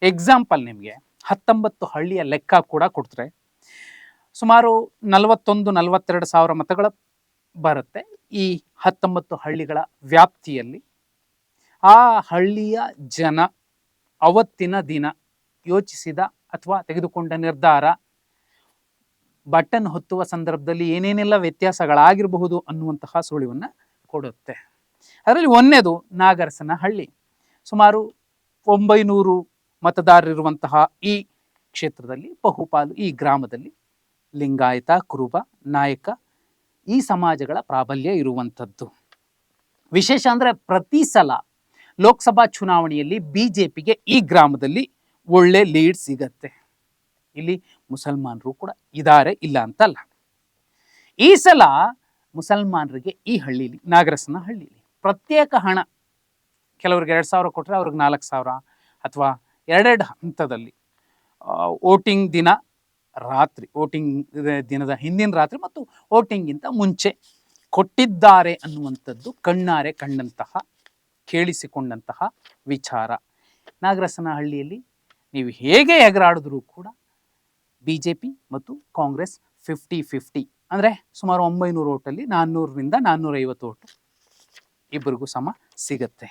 Example ನಿಮಗೆ 19 ಹಳ್ಳಿಯ ಲೆಕ್ಕ ಕೂಡ ಕೊಡ್ತಾರೆ. ಸುಮಾರು 41-42 ಸಾವಿರ ಮತಗಳ ಬರುತ್ತೆ ಈ 19 ಹಳ್ಳಿಗಳ ವ್ಯಾಪ್ತಿಯಲ್ಲಿ. ಆ ಹಳ್ಳಿಯ ಜನ ಅವತ್ತಿನ ದಿನ ಯೋಚಿಸಿದ ಅಥವಾ ತೆಗೆದುಕೊಂಡ ನಿರ್ಧಾರ, ಬಟನ್ ಹೊತ್ತುವ ಸಂದರ್ಭದಲ್ಲಿ ಏನೇನೆಲ್ಲ ವ್ಯತ್ಯಾಸಗಳಾಗಿರಬಹುದು ಅನ್ನುವಂತಹ ಸುಳಿವನ್ನು ಕೊಡುತ್ತೆ. ಅದರಲ್ಲಿ ಒಂದನೇದು ನಾಗರಸನಹಳ್ಳಿ. ಸುಮಾರು 900 ಮತದಾರರಿರುವಂತಹ ಈ ಕ್ಷೇತ್ರದಲ್ಲಿ ಬಹುಪಾಲು ಈ ಗ್ರಾಮದಲ್ಲಿ ಲಿಂಗಾಯತ, ಕುರುಬ, ನಾಯಕ ಈ ಸಮಾಜಗಳ ಪ್ರಾಬಲ್ಯ ಇರುವಂಥದ್ದು. ವಿಶೇಷ ಅಂದರೆ ಪ್ರತಿ ಸಲ ಲೋಕಸಭಾ ಚುನಾವಣೆಯಲ್ಲಿ ಬಿಜೆಪಿಗೆ ಈ ಗ್ರಾಮದಲ್ಲಿ ಒಳ್ಳೆ ಲೀಡ್ ಸಿಗತ್ತೆ. ಇಲ್ಲಿ ಮುಸಲ್ಮಾನರು ಕೂಡ ಇದ್ದಾರೆ, ಇಲ್ಲ ಅಂತಲ್ಲ. ಈ ಸಲ ಮುಸಲ್ಮಾನರಿಗೆ ಈ ಹಳ್ಳಿಲಿ, ನಾಗರಸನಹಳ್ಳಿಲಿ ಪ್ರತ್ಯೇಕ ಹಣ, ಕೆಲವ್ರಿಗೆ 2,000 ಕೊಟ್ಟರೆ ಅವ್ರಿಗೆ 4,000 ಅಥವಾ ಎರಡೆರಡು ಹಂತದಲ್ಲಿ ವೋಟಿಂಗ್ ದಿನ ರಾತ್ರಿ, ವೋಟಿಂಗ್ ದಿನದ ಹಿಂದಿನ ರಾತ್ರಿ ಮತ್ತು ವೋಟಿಂಗಿಂತ ಮುಂಚೆ ಕೊಟ್ಟಿದ್ದಾರೆ ಅನ್ನುವಂಥದ್ದು ಕಣ್ಣಾರೆ ಕಂಡಂತಹ, ಕೇಳಿಸಿಕೊಂಡಂತಹ ವಿಚಾರ. ನಾಗರಸನಹಳ್ಳಿಯಲ್ಲಿ ನೀವು ಹೇಗೆ ಎಗರಾಡಿದ್ರೂ ಕೂಡ BJP ಮತ್ತು ಕಾಂಗ್ರೆಸ್ 50-50, ಅಂದರೆ ಸುಮಾರು 900 ಓಟಲ್ಲಿ 400ರಿಂದ 450 ಓಟು ಇಬ್ಬರಿಗೂ ಸಮ ಸಿಗತ್ತೆ.